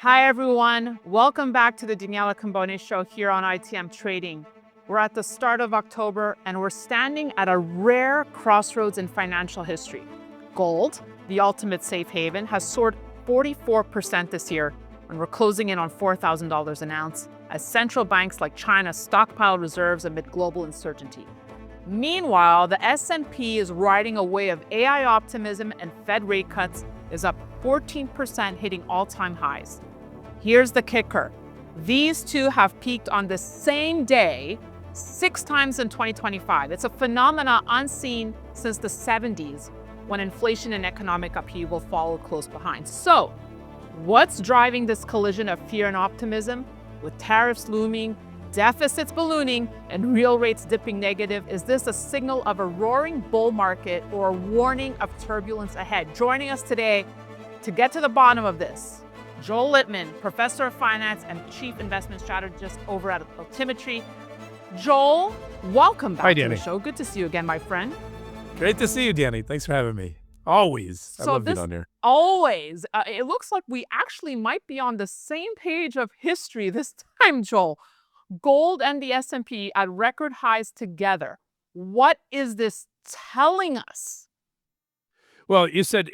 Hi everyone, welcome back to the Cambone show here on ITM Trading. We're at the start of October and we're standing at a rare crossroads in financial history. Gold, the ultimate safe haven, has soared 44% this year and we're closing in on $4,000 an ounce as central banks like China stockpile reserves amid global uncertainty. Meanwhile, the S&P is riding a wave of AI optimism and Fed rate cuts is up 14%, hitting all-time highs. Here's the kicker. These two have peaked on the same day 6 times in 2025. It's a phenomenon unseen since the 70s when inflation and economic upheaval followed close behind. So, what's driving this collision of fear and optimism? With tariffs looming, deficits ballooning, and real rates dipping negative, is this a signal of a roaring bull market or a warning of turbulence ahead? Joining us today to get to the bottom of this, Joel Litman, professor of finance and chief investment strategist over at Altimetry. Joel, welcome back to the show. Good to see you again, my friend. Great to see you, Danny. Thanks for having me. Always. I love being on here. Always. It looks like we actually might be on the same page of history this time, Joel. Gold and the S&P at record highs together. What is this telling us? Well, you said,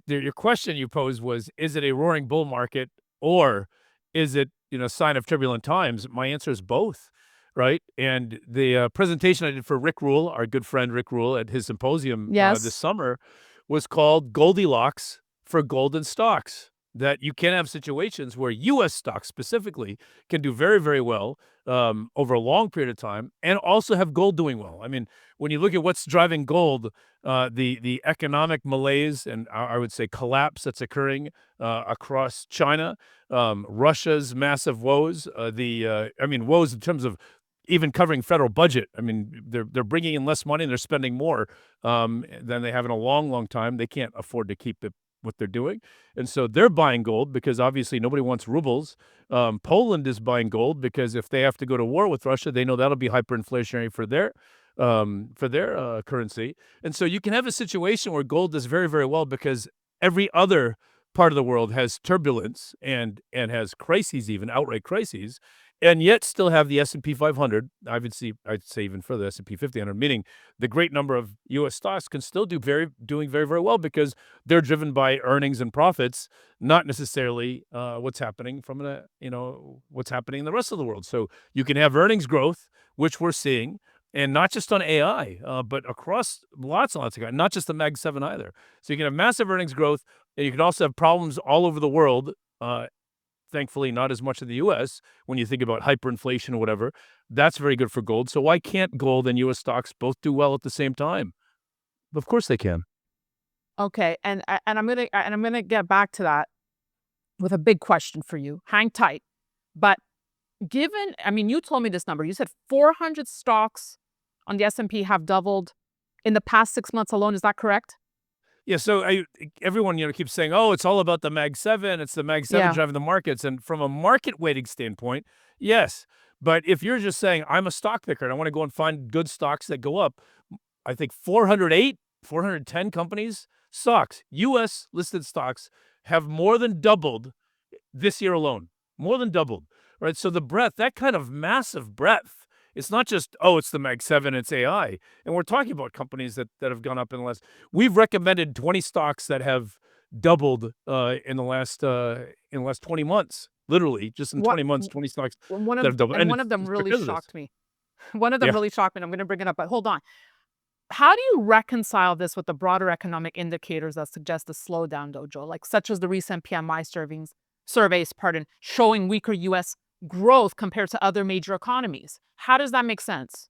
your question you posed was, is it a roaring bull market or is it, a sign of turbulent times? My answer is both, right? And the presentation I did for Rick Rule, our good friend Rick Rule, at his symposium this summer was called Goldilocks for golden stocks. That you can have situations where U.S. stocks specifically can do very, very well over a long period of time and also have gold doing well. I mean, when you look at what's driving gold, the economic malaise and I would say collapse that's occurring across China, Russia's massive woes, woes in terms of even covering federal budget. I mean, they're bringing in less money and they're spending more than they have in a long, long time. They can't afford to keep what they're doing. And so they're buying gold because obviously nobody wants rubles. Poland is buying gold because if they have to go to war with Russia, they know that'll be hyperinflationary for their currency. And so you can have a situation where gold does very, very well because every other part of the world has turbulence and has crises, even outright crises, and yet still have the S&P 500. I'd say even further, S&P 500, meaning the great number of U.S. stocks can still doing very, very well because they're driven by earnings and profits, not necessarily what's happening what's happening in the rest of the world. So you can have earnings growth, which we're seeing, and not just on AI, but across lots and lots of guys, not just the Mag 7 either. So you can have massive earnings growth, and you can also have problems all over the world. Thankfully, not as much in the U.S. when you think about hyperinflation or whatever. That's very good for gold. So why can't gold and U.S. stocks both do well at the same time? Of course they can. Okay, and I'm gonna get back to that with a big question for you. Hang tight. But you told me this number. You said 400 stocks on the S&P have doubled in the past 6 months alone. Is that correct? Yeah, so everyone keeps saying, "Oh, it's all about the Mag 7. It's the Mag 7 driving the markets." And from a market weighting standpoint, yes. But if you're just saying, "I'm a stock picker and I want to go and find good stocks that go up," I think 408, 410 companies, stocks, U.S. listed stocks, have more than doubled this year alone. More than doubled, right? So the breadth, that kind of massive breadth, it's not just, oh, it's the Mag 7, it's AI. And we're talking about companies that have gone up in the last. We've recommended 20 stocks that have doubled in the last 20 months. Literally, just in 20 months, 20 stocks that have doubled. And one of them really shocked me. One of them really shocked me, and I'm going to bring it up, but hold on. How do you reconcile this with the broader economic indicators that suggest a slowdown, though, Joe? Like such as the recent PMI surveys, showing weaker U.S. growth compared to other major economies. How does that make sense?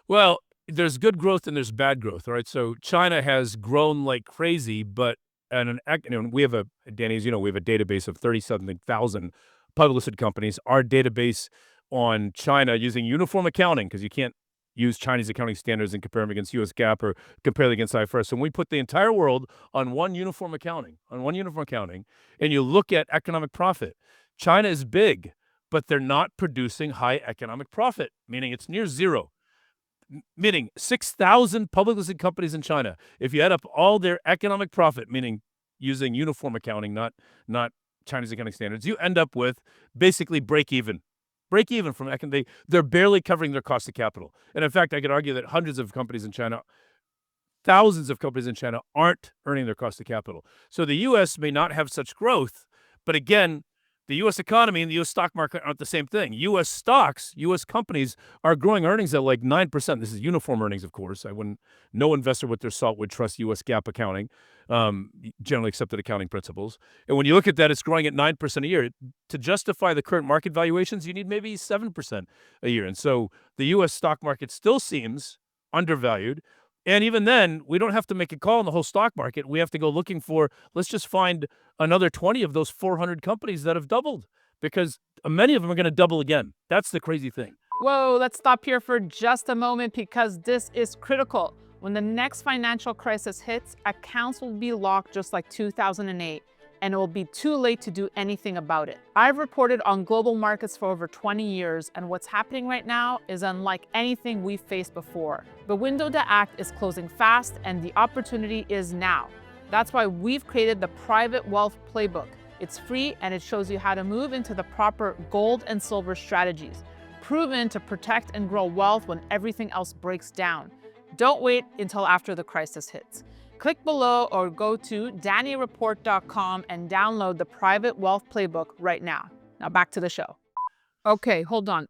Well, there's good growth and there's bad growth, right? So China has grown like crazy, but we have Danny, as you know, we have a database of 30-something thousand publicly listed companies. Our database on China using uniform accounting, because you can't use Chinese accounting standards and compare them against U.S. GAAP or compare them against IFRS. So when we put the entire world on one uniform accounting, and you look at economic profit, China is big, but they're not producing high economic profit, meaning it's near zero. Meaning 6,000 publicly listed companies in China, if you add up all their economic profit, meaning using uniform accounting, not Chinese accounting standards, you end up with basically break even from they're barely covering their cost of capital. And in fact, I could argue that hundreds of companies in China, thousands of companies in China aren't earning their cost of capital. So the U.S. may not have such growth, but again, the U.S. economy and the U.S. stock market aren't the same thing. U.S. stocks, U.S. companies are growing earnings at like 9%. This is uniform earnings, of course. No investor with their salt would trust U.S. GAAP accounting, generally accepted accounting principles. And when you look at that, it's growing at 9% a year. To justify the current market valuations, you need maybe 7% a year. And so the U.S. stock market still seems undervalued. And even then, we don't have to make a call on the whole stock market. We have to go looking for, let's just find another 20 of those 400 companies that have doubled, because many of them are going to double again. That's the crazy thing. Whoa, let's stop here for just a moment because this is critical. When the next financial crisis hits, accounts will be locked just like 2008, and it will be too late to do anything about it. I've reported on global markets for over 20 years, and what's happening right now is unlike anything we've faced before. The window to act is closing fast, and the opportunity is now. That's why we've created the Private Wealth Playbook. It's free, and it shows you how to move into the proper gold and silver strategies, proven to protect and grow wealth when everything else breaks down. Don't wait until after the crisis hits. Click below or go to DannyReport.com and download the Private Wealth Playbook right now. Now back to the show. Okay, hold on.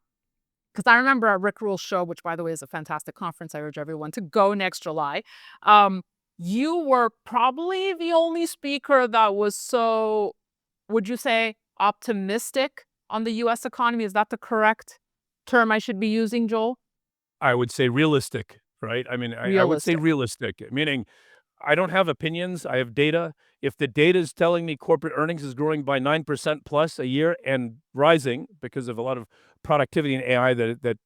Because I remember at Rick Rule's show, which by the way is a fantastic conference, I urge everyone to go next July. You were probably the only speaker that was so, would you say, optimistic on the U.S. economy. Is that the correct term I should be using, Joel? I would say realistic, right? I mean, I would say realistic, meaning I don't have opinions. I have data. If the data is telling me corporate earnings is growing by 9% plus a year and rising because of a lot of productivity in AI that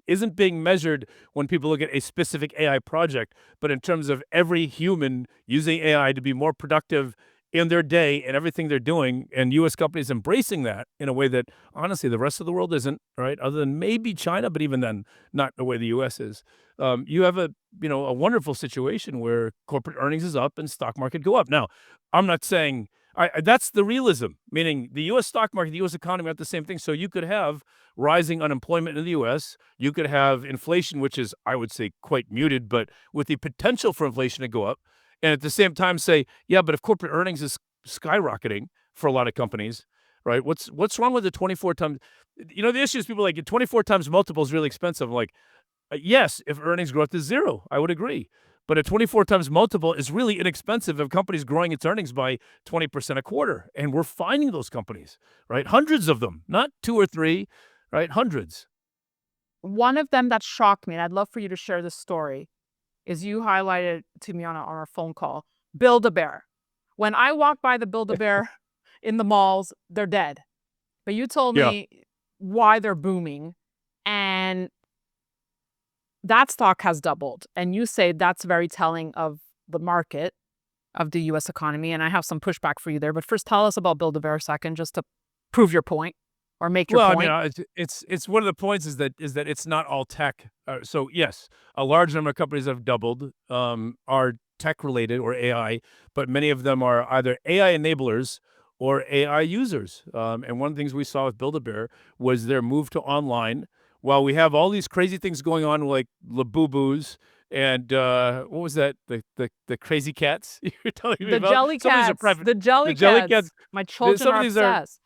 isn't being measured when people look at a specific AI project, but in terms of every human using AI to be more productive in their day and everything they're doing, and U.S. companies embracing that in a way that, honestly, the rest of the world isn't, right? Other than maybe China, but even then, not the way the U.S. is. You have a wonderful situation where corporate earnings is up and stock market go up. Now, I'm not saying that's the realism, meaning the U.S. stock market, the U.S. economy are the same thing. So you could have rising unemployment in the U.S. You could have inflation, which is, I would say, quite muted, but with the potential for inflation to go up. And at the same time say, yeah, but if corporate earnings is skyrocketing for a lot of companies, right? What's wrong with the 24 times? The issue is people like 24 times multiple is really expensive. I'm like, yes, if earnings grow up to zero, I would agree. But a 24 times multiple is really inexpensive if a company's growing its earnings by 20% a quarter. And we're finding those companies, right? Hundreds of them, not two or three, right? Hundreds. One of them that shocked me, and I'd love for you to share this story, is you highlighted to me on our phone call, Build-A-Bear. When I walk by the Build-A-Bear in the malls, they're dead. But you told me why they're booming, and that stock has doubled. And you say that's very telling of the market, of the U.S. economy. And I have some pushback for you there. But first, tell us about Build-A-Bear a second, just to prove your point or make your point. Well, I mean, it's one of the points is that it's not all tech. So yes, a large number of companies have doubled, are tech related or AI, but many of them are either AI enablers or AI users. And one of the things we saw with Build-A-Bear was their move to online. While we have all these crazy things going on, like Labubu's and what was that? The crazy cats you're telling me about? The jelly cats. The jelly cats. My children are obsessed.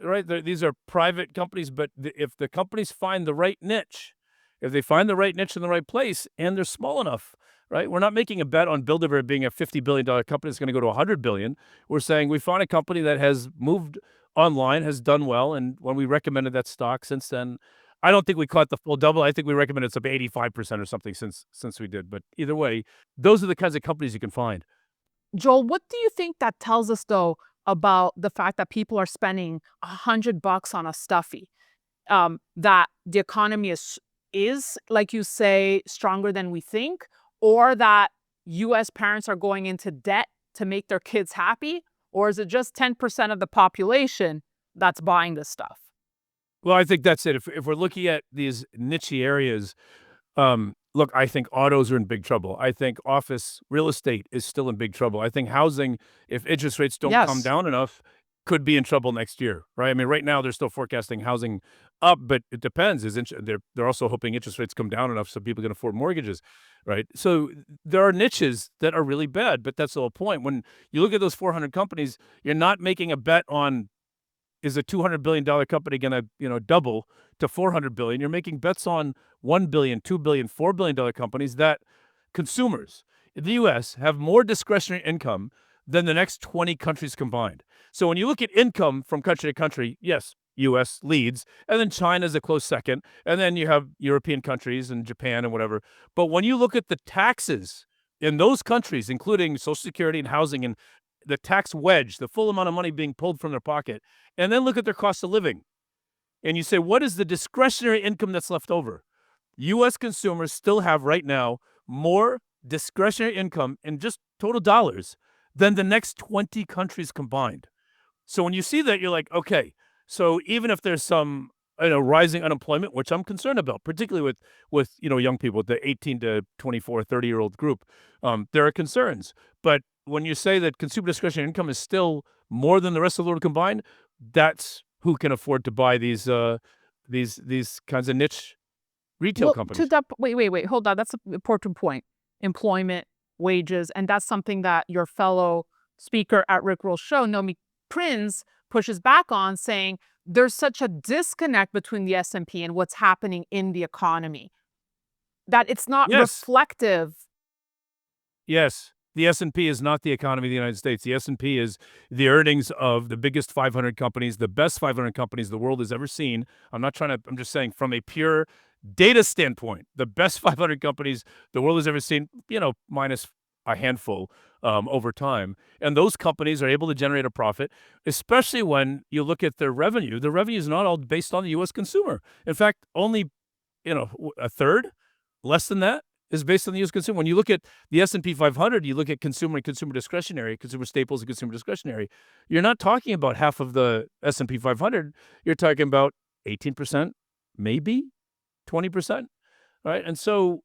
Right, these are private companies, but if the companies find the right niche, if they find the right niche in the right place, and they're small enough, right? We're not making a bet on Build-A-Bear being a $50 billion company that's going to go to $100 billion. We're saying we found a company that has moved online, has done well, and when we recommended that stock since then, I don't think we caught the full double. I think we recommended it's up 85% or something since we did. But either way, those are the kinds of companies you can find. Joel, what do you think that tells us, though, about the fact that people are spending $100 on a stuffy? That the economy is, like you say, stronger than we think, or that U.S. parents are going into debt to make their kids happy? Or is it just 10% of the population that's buying this stuff? Well, I think that's it. If we're looking at these niche areas, look, I think autos are in big trouble. I think office real estate is still in big trouble. I think housing, if interest rates don't come down enough, could be in trouble next year, right? I mean, right now they're still forecasting housing up, but it depends. They're also hoping interest rates come down enough so people can afford mortgages, right? So there are niches that are really bad, but that's the whole point. When you look at those 400 companies, you're not making a bet on, is a $200 billion company going to, double to 400 billion. You're making bets on 1 billion, 2 billion, $4 billion companies that consumers in the US have more discretionary income than the next 20 countries combined. So when you look at income from country to country, yes, US leads, and then China is a close second, and then you have European countries and Japan and whatever. But when you look at the taxes in those countries, including Social Security and housing and the tax wedge, the full amount of money being pulled from their pocket, and then look at their cost of living, and you say, what is the discretionary income that's left over? US consumers still have right now more discretionary income in just total dollars than the next 20 countries combined. So when you see that, you're like, okay, so even if there's some rising unemployment, which I'm concerned about, particularly with young people, the 18 to 24, 30-year-old group, there are concerns. But when you say that consumer discretionary income is still more than the rest of the world combined, that's who can afford to buy these kinds of niche retail Well, companies. wait, hold on. That's an important point. Employment, wages, and that's something that your fellow speaker at Rick Roll's show, Nomi Prince, pushes back on, saying there's such a disconnect between the S&P and what's happening in the economy, that it's not Yes. reflective. Yes. The S&P is not the economy of the United States. The S&P is the earnings of the biggest 500 companies, the best 500 companies the world has ever seen. I'm just saying from a pure data standpoint, the best 500 companies the world has ever seen, minus a handful over time. And those companies are able to generate a profit, especially when you look at their revenue. The revenue is not all based on the U.S. consumer. In fact, only, a third, less than that, is based on the U.S. consumer. When you look at the S&P 500, you look at consumer and consumer discretionary, consumer staples and consumer discretionary. You're not talking about half of the S&P 500. You're talking about 18%, maybe 20%, right? And so,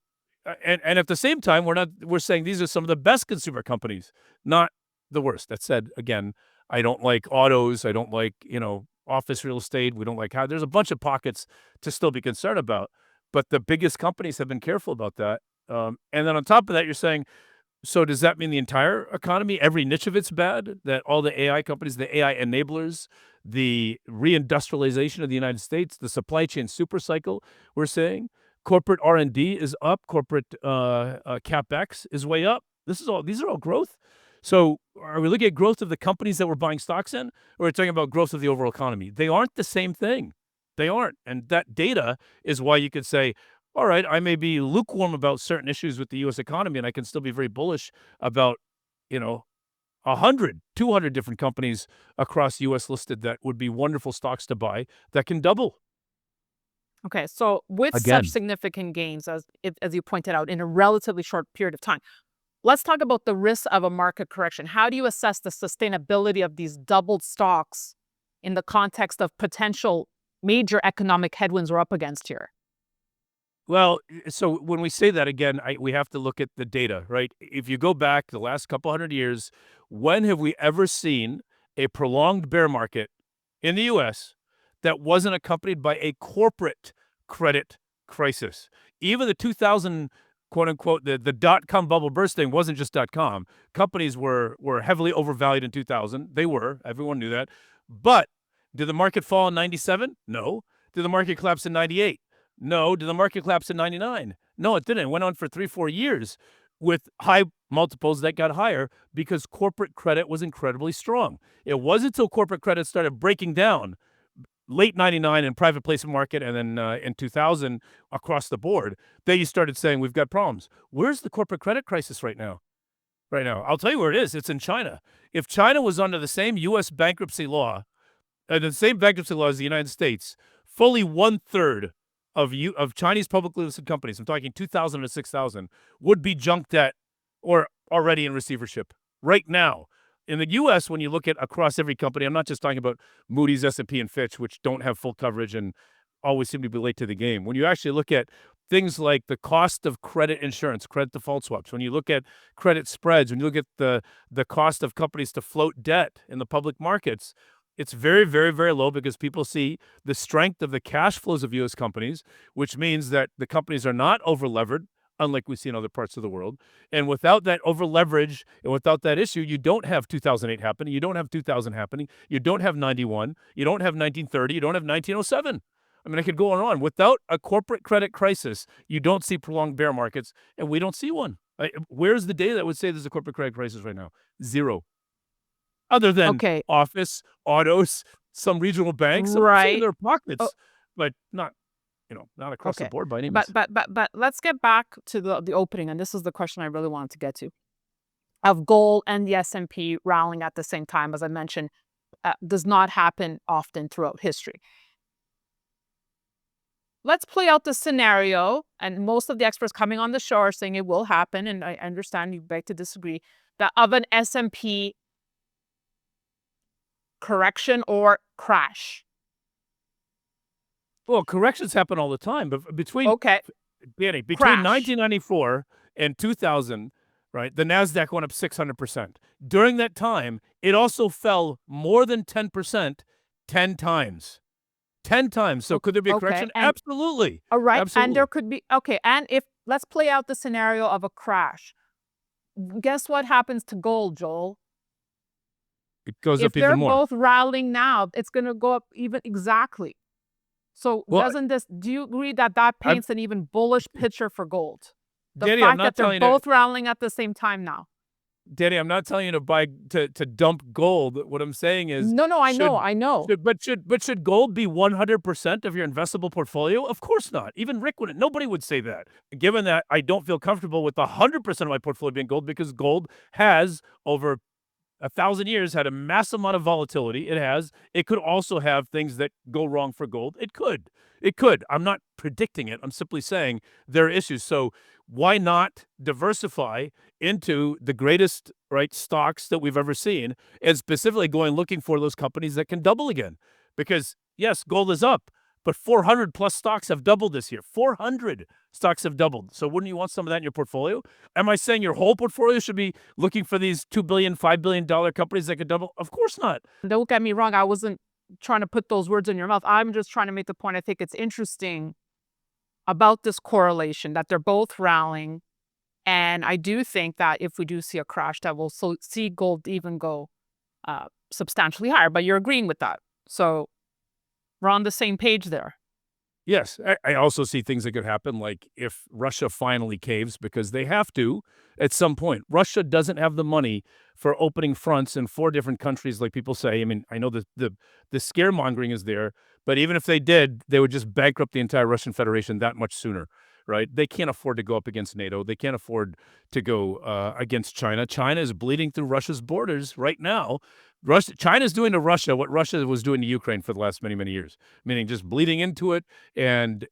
and at the same time, we're saying these are some of the best consumer companies, not the worst. That said, again, I don't like autos. I don't like, office real estate. We don't like how there's a bunch of pockets to still be concerned about. But the biggest companies have been careful about that. And then on top of that, you're saying, so does that mean the entire economy, every niche of it's bad? That all the AI companies, the AI enablers, the reindustrialization of the United States, the supply chain super cycle, we're saying corporate R&D is up, corporate capex is way up. These are all growth. So are we looking at growth of the companies that we're buying stocks in, or are we talking about growth of the overall economy? They aren't the same thing. They aren't. And that data is why you could say, all right, I may be lukewarm about certain issues with the U.S. economy, and I can still be very bullish about, 100, 200 different companies across U.S. listed that would be wonderful stocks to buy that can double. Okay, so with such Again. significant gains, as you pointed out, in a relatively short period of time, let's talk about the risks of a market correction. How do you assess the sustainability of these doubled stocks in the context of potential major economic headwinds we're up against here? Well, so when we say that again, we have to look at the data, right? If you go back the last couple hundred years, when have we ever seen a prolonged bear market in the U.S. that wasn't accompanied by a corporate credit crisis? Even the 2000, quote unquote, the dot-com bubble bursting wasn't just dot-com. Companies were heavily overvalued in 2000. They were. Everyone knew that. But did the market fall in 97? No. Did the market collapse in 98? No. Did the market collapse in 99? No, it didn't. It went on for 3-4 years with high multiples that got higher because corporate credit was incredibly strong. It wasn't until corporate credit started breaking down late 99 in private placement market and then in 2000 across the board that you started saying we've got problems. Where's the corporate credit crisis right now? Right now, I'll tell you where it is. It's in China. If China was under the same U.S. bankruptcy law, the same bankruptcy law as the United States, fully 1/3 of Chinese publicly listed companies, I'm talking 2,000 to 6,000, would be junk debt or already in receivership right now. In the U.S., when you look at across every company, I'm not just talking about Moody's, S&P, and Fitch, which don't have full coverage and always seem to be late to the game. When you actually look at things like the cost of credit insurance, credit default swaps, when you look at credit spreads, when you look at the cost of companies to float debt in the public markets, It's very, very, very low because people see the strength of the cash flows of U.S. companies, which means that the companies are not over-levered, unlike we see in other parts of the world. And without that over-leverage and without that issue, you don't have 2008 happening. You don't have 2000 happening. You don't have 91. You don't have 1930. You don't have 1907. I mean, I could go on and on. Without a corporate credit crisis, you don't see prolonged bear markets, and we don't see one. Where's the data that would say there's a corporate credit crisis right now? Zero. Other than Okay, office, autos, some regional banks, some in right. their Oh, pockets, but not, not across the okay. board by any But means. but but but let's get back to the opening, and this is the question I really wanted to get to. Of gold and the S&P rallying at the same time, as I mentioned, does not happen often throughout history. Let's play out the scenario, and most of the experts coming on the show are saying it will happen, and I understand you beg to disagree, that of an S&P correction or crash. Well, corrections happen all the time, but Okay, between crash. 1994 and 2000, right, the Nasdaq went up 600%. During that time, it also fell more than 10%, 10 times. 10 times. So could there be a Okay, correction? and Absolutely. all right, and there Absolutely. could be okay, and if let's play out the scenario of a crash. Guess what happens to gold, Joel? It goes If up even they're more. both rallying now, it's going to go up even exactly. So Well, do you agree that that I'm paints an even bullish picture for gold? The Danny, I'm fact not that they're telling you both rallying at the same time now. Danny, I'm not telling you to buy to dump gold. What I'm saying is No, no, I know, should I know. should gold be 100% of your investable portfolio? Of course not. Even Rick wouldn't. Nobody would say that. Given that I don't feel comfortable with 100% of my portfolio being gold because gold has over 1,000 years had a massive amount of volatility. It has. It could also have things that go wrong for gold. It could. It could. I'm not predicting it. I'm simply saying there are issues. So why not diversify into the greatest stocks that we've ever seen, and specifically going looking for those companies that can double again? Because yes, gold is up, but 400 plus stocks have doubled this year. 400 stocks have doubled. So wouldn't you want some of that in your portfolio? Am I saying your whole portfolio should be looking for these $2 billion, $5 billion companies that could double? Of course not. Don't get me wrong, I wasn't trying to put those words in your mouth. I'm just trying to make the point. I think it's interesting about this correlation that they're both rallying. And I do think that if we do see a crash, that we'll see gold even go substantially higher. But you're agreeing with that. So we're on the same page there. Yes, I also see things that could happen, like if Russia finally caves, because they have to at some point. Russia doesn't have the money for opening fronts in 4 different countries, like people say. I mean, I know the scaremongering is there, but even if they did, they would just bankrupt the entire Russian Federation that much sooner, right? They can't afford to go up against NATO. They can't afford to go against China. China is bleeding through Russia's borders right now. China is doing to Russia what Russia was doing to Ukraine for the last many, many years, meaning just bleeding into it and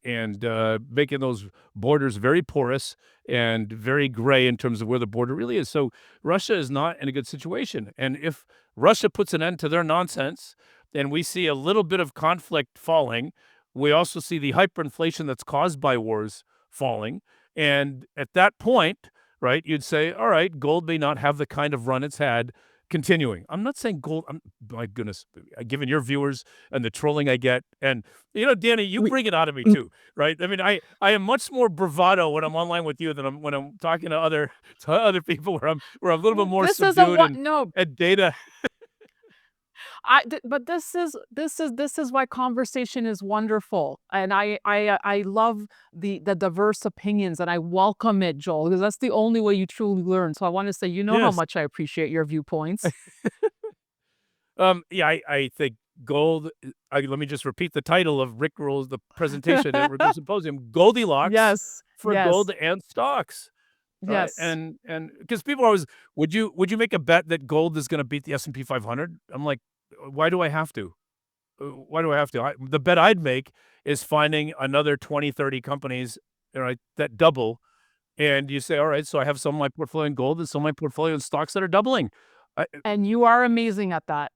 making those borders very porous and very gray in terms of where the border really is. So Russia is not in a good situation. And if Russia puts an end to their nonsense, then we see a little bit of conflict falling. We also see the hyperinflation that's caused by wars falling. And at that point, right, you'd say, all right, gold may not have the kind of run it's had continuing. I'm not saying gold. My goodness, given your viewers and the trolling I get, and Danny, you We, bring it out of me mm, too, right? I mean, I am much more bravado when I'm online with you than when I'm talking to other people where I'm a little bit more this isn't subdued what no. and data. But this is why conversation is wonderful, and I love the diverse opinions, and I welcome it, Joel, because that's the only way you truly learn. So I want to say, you know how Yes. much I appreciate your viewpoints. Yeah, I think gold. Let me just repeat the title of Rick Rule's the presentation at Rick Rule's Symposium: Goldilocks Yes, for yes, gold and stocks. Right, yes. and because people are always, would you make a bet that gold is going to beat the S&P 500? I'm like, why do I have to? Why do I have to? The bet I'd make is finding another 20, 30 companies, right, that double, and you say, all right, so I have some of my portfolio in gold and some of my portfolio in stocks that are doubling. I, And you are amazing at that.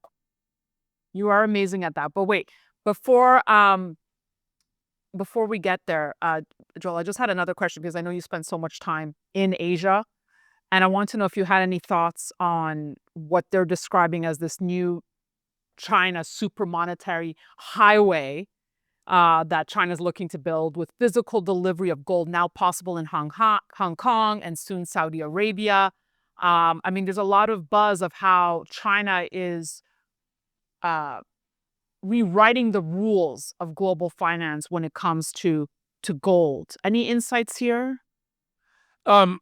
You are amazing at that. But wait, before um before we get there, Joel, I just had another question because I know you spend so much time in Asia, and I want to know if you had any thoughts on what they're describing as this new China's super monetary highway that China's looking to build, with physical delivery of gold now possible in Hong Kong and soon Saudi Arabia. I mean, there's a lot of buzz of how China is rewriting the rules of global finance when it comes to gold. Any insights here? Um,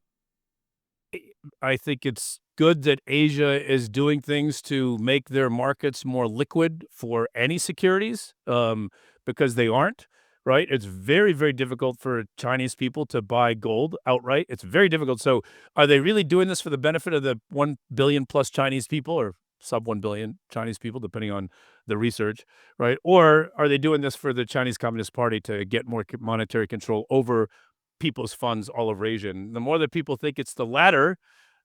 I think it's good that Asia is doing things to make their markets more liquid for any securities, because they aren't, right? It's very, very difficult for Chinese people to buy gold outright. It's very difficult. So are they really doing this for the benefit of the 1 billion plus Chinese people, or sub 1 billion Chinese people, depending on the research, right? Or are they doing this for the Chinese Communist Party to get more monetary control over people's funds all over Asia? And the more that people think it's the latter,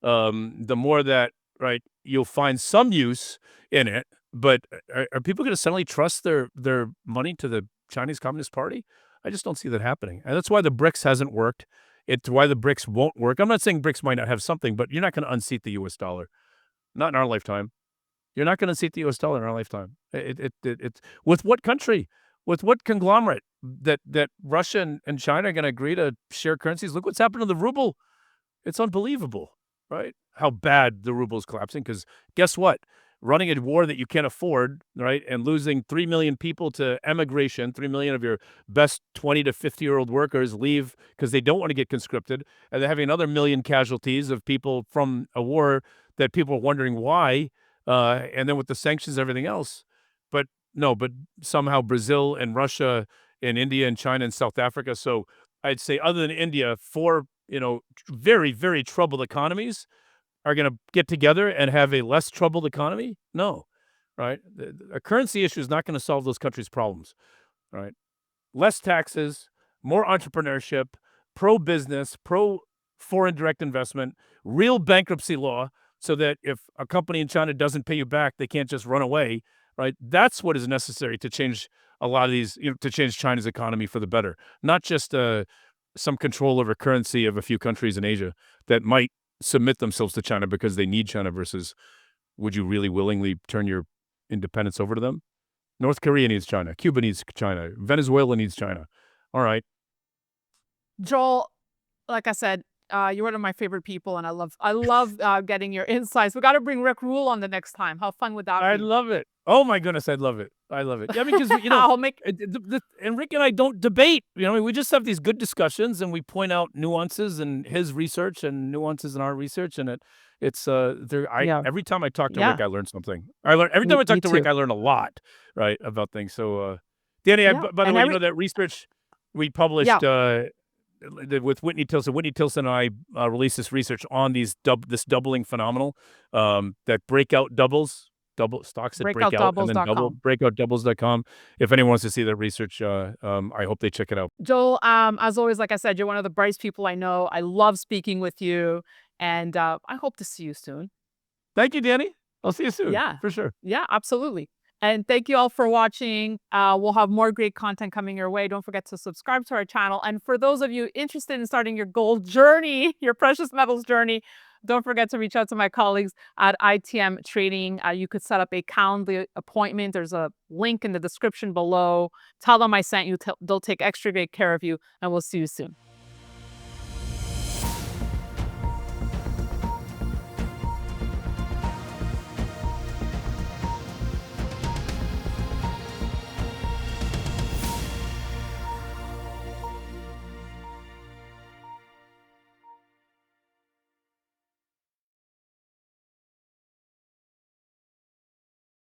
the more that, right, you'll find some use in it. But are people going to suddenly trust their money to the Chinese Communist Party? I just don't see that happening. And that's why the BRICS hasn't worked. It's why the BRICS won't work. I'm not saying BRICS might not have something, but you're not going to unseat the U.S. dollar. Not in our lifetime. You're not going to unseat the U.S. dollar in our lifetime. It's with what country? With what conglomerate? That Russia and China are going to agree to share currencies? Look what's happened to the ruble. It's unbelievable, right? How bad the ruble is collapsing. Because guess what? Running a war that you can't afford, right, and losing 3 million people to emigration, 3 million of your best 20 to 50-year-old workers leave because they don't want to get conscripted, and then having another million casualties of people from a war that people are wondering why, and then with the sanctions and everything else. But no, but somehow Brazil and Russia and India and China and South Africa. So I'd say other than India, four, very, very troubled economies are going to get together and have a less troubled economy? No, right? A currency issue is not going to solve those countries' problems, right? Less taxes, more entrepreneurship, pro-business, pro-foreign direct investment, real bankruptcy law, so that if a company in China doesn't pay you back, they can't just run away, right? That's what is necessary to change a lot of these, to change China's economy for the better, not just some control over currency of a few countries in Asia that might submit themselves to China because they need China versus would you really willingly turn your independence over to them? North Korea needs China. Cuba needs China. Venezuela needs China. All right. Joel, like I said, you're one of my favorite people, and I love getting your insights. We got to bring Rick Rule on the next time. How fun would that I'd be? love it. Oh my goodness, I'd love it. I love it. Yeah, because I'll make. and Rick and I don't debate. We just have these good discussions, and we point out nuances in his research and nuances in our research, and it's there. Yeah, Every time I talk to yeah. Rick, I learn something. I learn every time I Me talk to Rick, too. I learn a lot, right, about things. So, Danny, Yeah, by the and way, every that research we yeah. published with Whitney Tilson. Whitney Tilson and I released this research on this doubling phenomenal, that breakout doubles. Double stocks that break out and then double, breakoutdoubles.com. breakoutdoubles.com. If anyone wants to see that research, I hope they check it out. Joel, as always, like I said, you're one of the brightest people I know. I love speaking with you, and I hope to see you soon. Thank you, Danny. I'll see you soon Yeah, for sure. yeah, absolutely. And thank you all for watching. We'll have more great content coming your way. Don't forget to subscribe to our channel. And for those of you interested in starting your gold journey, your precious metals journey, don't forget to reach out to my colleagues at ITM Trading. You could set up a calendar appointment. There's a link in the description below. Tell them I sent you. They'll take extra great care of you, and we'll see you soon.